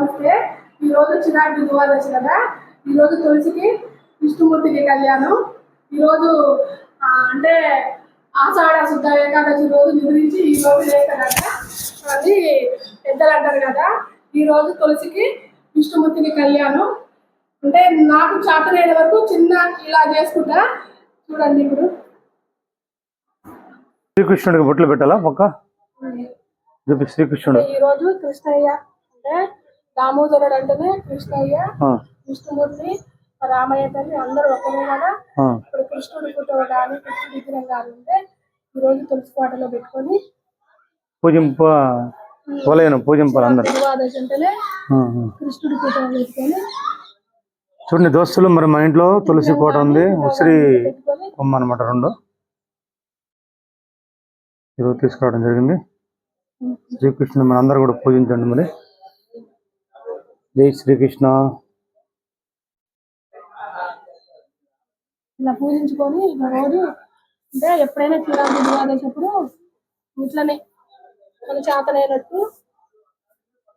నమస్తే. ఈ రోజు చిరాకు ద్వాదశి కదా. ఈ రోజు తులసికి విష్ణుమూర్తికి కళ్యాణం. ఈ రోజు అంటే ఆషాఢ శుద్ధ ఏకాదశి రోజు నిద్రించి ఈ రోజు చేస్తారట. అది పెద్దలు అంటారు కదా. ఈ రోజు తులసికి విష్ణుమూర్తికి కళ్యాణం. అంటే నాకు చేతనైన వరకు చిన్న ఇలా చేసుకుంటా. చూడండి ఇప్పుడు శ్రీకృష్ణుడికి బొట్లు పెట్టాలా పక్క శ్రీకృష్ణుడు. ఈ రోజు కృష్ణయ్య అంటే దామోదరుడు అంటేనే కృష్ణయ్య, విష్ణుమూర్తి, రామయ్య తల్లి అందరూ ఒకరే కదా. ఇప్పుడు కృష్ణుడి ఫోటో కానీ కృష్ణుడి విగ్రహం కానీ ఉంటే ఈ రోజు తులసి కోటలో పెట్టుకొని పూజింపాలి అందరూ. ద్వాదశి అంటేనే కృష్ణుడి ఫోటో పెట్టుకొని. చూడండి దోస్తులు, మరి మా ఇంట్లో తులసి కోట ఉంది, ఉసిరి కొమ్మ అనమాట, రెండు ఈరోజు తీసుకురావడం జరిగింది. శ్రీకృష్ణుని మన అందరూ కూడా పూజించండి. మరి జై శ్రీకృష్ణ. ఇలా పూజించుకొని రోజు అంటే ఎప్పుడైనా శ్రీరాముడి ద్వాదశప్పుడు ఇట్లనే మన చేతనైనట్టు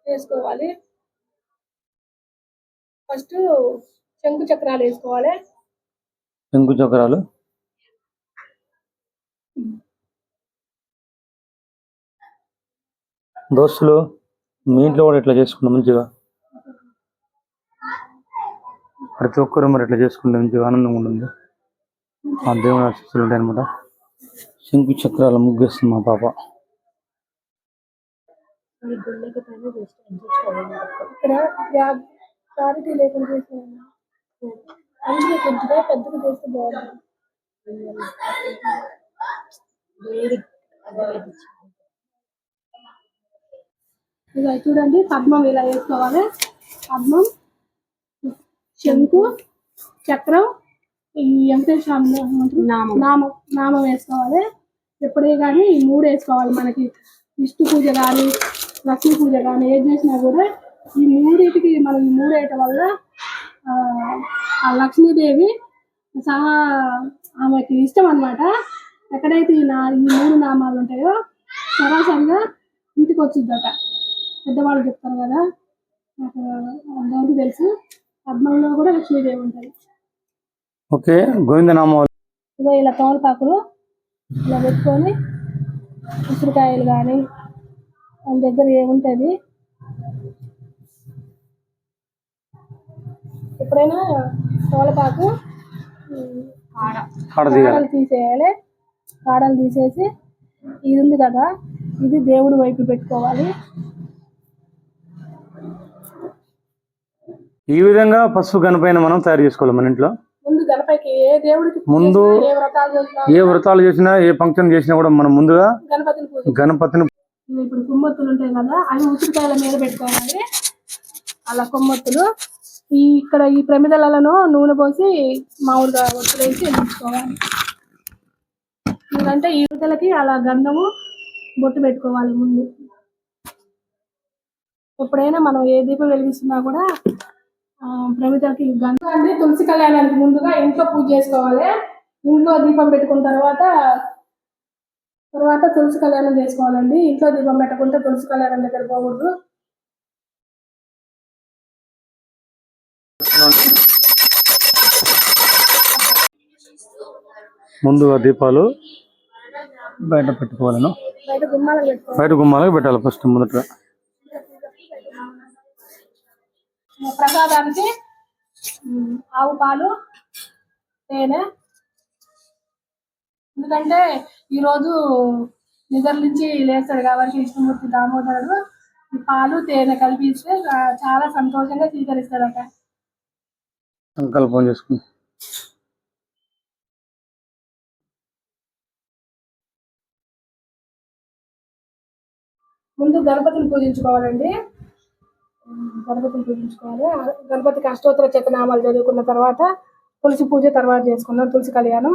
వేసుకోవాలి. ఫస్ట్ శంకు చక్రాలు వేసుకోవాలి. శంకు చక్రాలు దోస్తులు, మీ ఇంట్లో కూడా ఇట్లా చేసుకుంటాం మంచిగా. ప్రతి ఒక్కరు మరి ఇట్లా చేసుకుంటే మంచిగా ఆనందంగా ఉంటుంది. ఆ దేవుని ఆశీస్సులు ఉంటాయి అనమాట. శంకు చక్రాల ముగ్గేస్తుంది మా పాప. క్లారిటీ లేకుండా పెద్దగా చేస్తే బాగుంటుంది. ఇలా చూడండి, పద్మం ఇలా వేసుకోవాలి. పద్మం, శంకు, చక్రం, ఈ వెంకటేశ్వర నామం వేసుకోవాలి. ఎప్పుడే కానీ ఈ మూడు వేసుకోవాలి. మనకి విష్ణు పూజ కానీ లక్ష్మీ పూజ కానీ ఏది చేసినా కూడా ఈ మూడింటికి మనం ఈ మూడు వేయటం వల్ల ఆ లక్ష్మీదేవి సహా ఆమెకి ఇష్టం అనమాట. ఎక్కడైతే ఈ మూడు నామాలు ఉంటాయో సరాసరిగా ఇంటికి వచ్చిద్దట. పెద్దవాళ్ళు చెప్తారు కదా, నాకు అందరికీ తెలుసు. పద్మంలో కూడా లక్ష్మీదేవి ఉంటుంది. ఓకే, గోవిందనామాలు. ఇదో ఇలా తోలపాకులు ఇలా పెట్టుకొని ఉసిరికాయలు కానీ మన దగ్గర ఏముంటుంది. ఎప్పుడైనా తోలపాకు కాడలు తీసేయాలి. కాడలు తీసేసి ఇది ఉంది కదా, ఇది దేవుడి వైపు పెట్టుకోవాలి. ఈ విధంగా పసుపు గణపైన మనం తయారు చేసుకోవాలి మన ఇంట్లో. ముందు గణపతికి ఏ దేవుడికి ముందు ఏ వ్రతాలు చేసినా ఏ ఫంక్షన్ చేసినా కూడా మనం ముందుగా గణపతిని ఇప్పుడు కొమ్మొత్తులు ఉంటాయి కదా, అవి ఉసిరికాయల మీద పెట్టుకోవాలి. అలా కొమ్మొత్తులు ఇక్కడ ఈ ప్రమిదలలో నూనె పోసి మామూలుగా ఒత్తులు వేసి వెలిగించుకోవాలి. ఎందుకంటే ఈ ఉడతలకి అలా గంధము బొట్టు పెట్టుకోవాలి ముందు. ఎప్పుడైనా మనం ఏ దీపం వెలిగిస్తున్నా కూడా ప్రమిదలకి గంధం అంటే తులసి కళ్యాణానికి ముందుగా ఇంట్లో పూజ చేసుకోవాలి. ఇంట్లో దీపం పెట్టుకున్న తర్వాత తులసి కళ్యాణం చేసుకోవాలండి. ఇంట్లో దీపం పెట్టకుంటే తులసి కళ్యాణం దగ్గర పోకూడదు. ముందుగా దీపాలు బయట పెట్టుకోవాలను. బయట గుమ్మాలకు పెట్టాలి ఫస్ట్ మొదట. ప్రసాదానికి ఆవు పాలు, తేనె. ఎందుకంటే ఈరోజు నిద్ర నుంచి లేస్తాడు కాబట్టి విష్ణుమూర్తి దామోదరుడు ఈ పాలు తేనె కలిపిస్తే చాలా సంతోషంగా స్వీకరిస్తాడట. సంకల్పం చేసుకుని ముందు గణపతిని పూజించుకోవాలండి. గణపతికి అష్టోత్తర శతనామాలు చదువుకున్న తర్వాత తులసి పూజ తర్వాత చేసుకున్నాం. తులసి కళ్యాణం.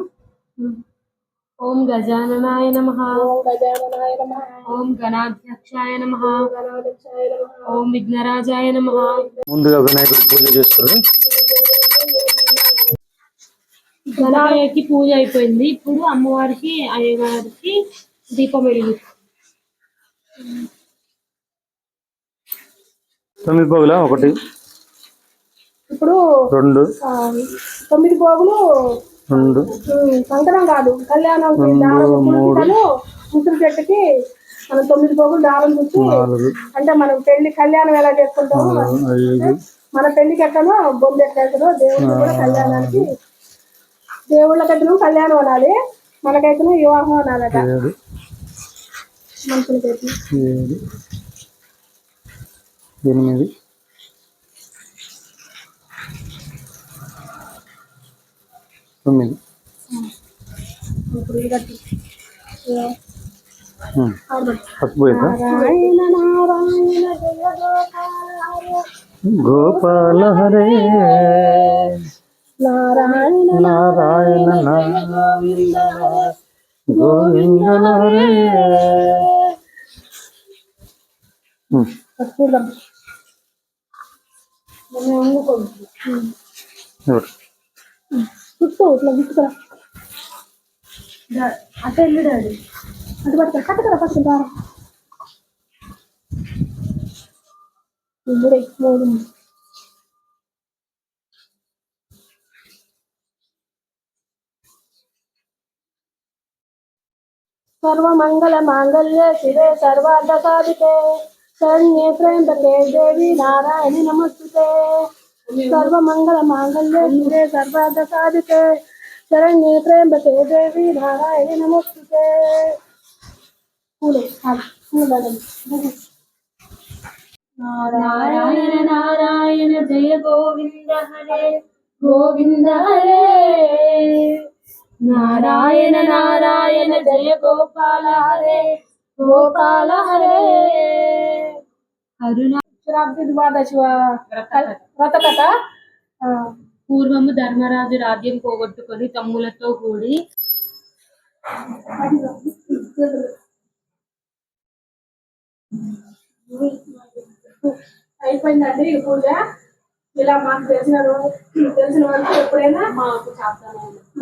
ఓం గజాననాయ నమః. ఓం గజాననాయ నమః. ఓం గణాధ్యక్షాయ నమః. ఓం విఘ్నరాజాయ నమః. ముందుగా వినాయకుడి పూజ చేస్తారు. గణపతికి పూజ అయిపోయింది. ఇప్పుడు అమ్మవారికి అయ్యగారికి దీపం వెలిగి 9 పోగులా? 1 ఇప్పుడు 2 ఆ, 9 పోగులు 2 సంకరం కాదు, కళ్యాణం 3 ముసురు చెట్టుకి మనం 9 పోగులు దారం చుట్టి 4 అంటే మనం పెళ్లి కళ్యాణం ఎలా చేసుకుంటామో 5 మన పెళ్లికి ఎట్లనో బొమ్మ ఎట్లయితేనో దేవుడికి కూడా కళ్యాణానికి, దేవుళ్ళకైతేనో కళ్యాణం అనాలి, మనకైతేనో వివాహం అనాలట 7 మనుషులకైతే. 7 8 9 ఇప్పుడు ఇది కట్టి ఫస్ట్ పోయిందా? నారాయణ నారాయణ జయ గోపాల హరే నారాయణ నారాయణ నారాయణ గోవింద హరే. చూద్దాం చుట్టూ ఇట్లా విసుకురా అట్ట వెళ్ళి డాడీ అటు పట్టుకురా కట్టుకురా ఫస్ట్ దారం ఇప్పుడే 3 సర్వమంగళ మాంగళ్యే శివే సర్వార్థ సాధికే శరణ్యే త్ర్యంబకే దేవి నారాయణి నమస్తుతే. సర్వమంగళ మాంగళ్యే శివే సర్వార్థ సాధికే శరణ్యే త్ర్యంబకే దేవి నారాయణి నమస్తుతే. నారాయణ నారాయణ జయ గోవింద హరే గోవింద హరే. నారాయణ నారాయణ జయ గోపాల హరే గోపాల హరే. ద్వాదశి వ్రతకథ. పూర్వము ధర్మరాజు రాజ్యం పోగొట్టుకొని తమ్ములతో కూడి అయిపోయిందండి ఈ పూజ. ఇలా మాకు తెలిసిన వరకు ఎప్పుడైనా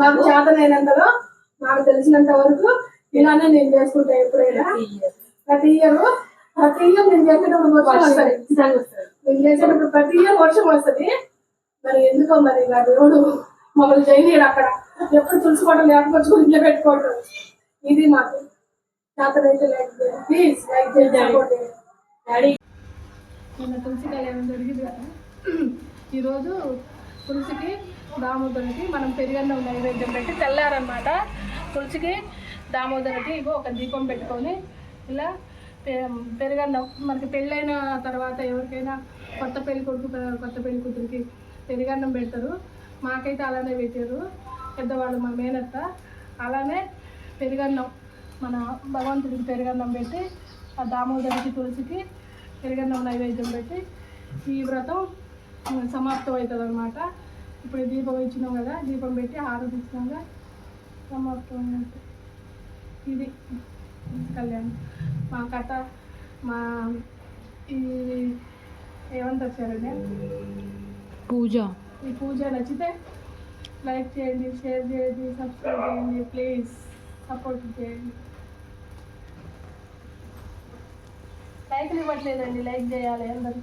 మాకు చేతనైనంతలో నాకు తెలిసినంత వరకు ఇలానే నేను చేసుకుంటా. ఎప్పుడైనా ప్రతి ఇయర్ నేను చేసేటప్పుడు వర్షం వస్తుంది. నేను చేసేటప్పుడు ప్రతి ఇయర్ వర్షం వస్తుంది. మరి ఎందుకో మరి ఇలా దేవుడు మమ్మల్ని చేయలేడు. అక్కడ ఎప్పుడు తులుసుకోవడం లేకపోతే ఇంట్లో పెట్టుకోవడం ఇది మాకు చేతనైతే లేకపోతే ప్లీజ్ లైక్ చేయండి. నిన్న తులసి కళ్యాణం జరిగింది కదా. ఈరోజు తులసికి దామోదరునికి మనం పెరుగన్నం నైవేద్యం పెట్టి తెల్లారనమాట. తులసికి దామోదరునికి ఇగో ఒక దీపం పెట్టుకొని ఇలా పెరుగన్నం మనకి పెళ్ళైన తర్వాత ఎవరికైనా కొత్త పెళ్లి కొడుకు కొత్త పెళ్లి కూతురికి పెరుగన్నం పెడతారు. మాకైతే అలానే పెట్టారు పెద్దవాళ్ళు, మా మేనత్త. అలానే పెరుగన్నం మన భగవంతుడికి పెరుగన్నం పెట్టి ఆ దామోదరునికి తులసికి పెరుగన్నం నైవేద్యం పెట్టి ఈ వ్రతం సమాప్తం అవుతుంది అనమాట. ఇప్పుడు దీపం ఇచ్చినాం కదా, దీపం పెట్టి హారతి ఇచ్చినాక సమాప్తం అన్నట్టు. ఇది కళ్యాణం మా కథ. మా ఈ ఏమంటారు సరే పూజ. ఈ పూజ నచ్చితే లైక్ చేయండి, షేర్ చేయండి, సబ్స్క్రైబ్ చేయండి, ప్లీజ్ సపోర్ట్ చేయండి. లైక్లు ఇవ్వట్లేదండి, లైక్ చేయాలి అందరూ.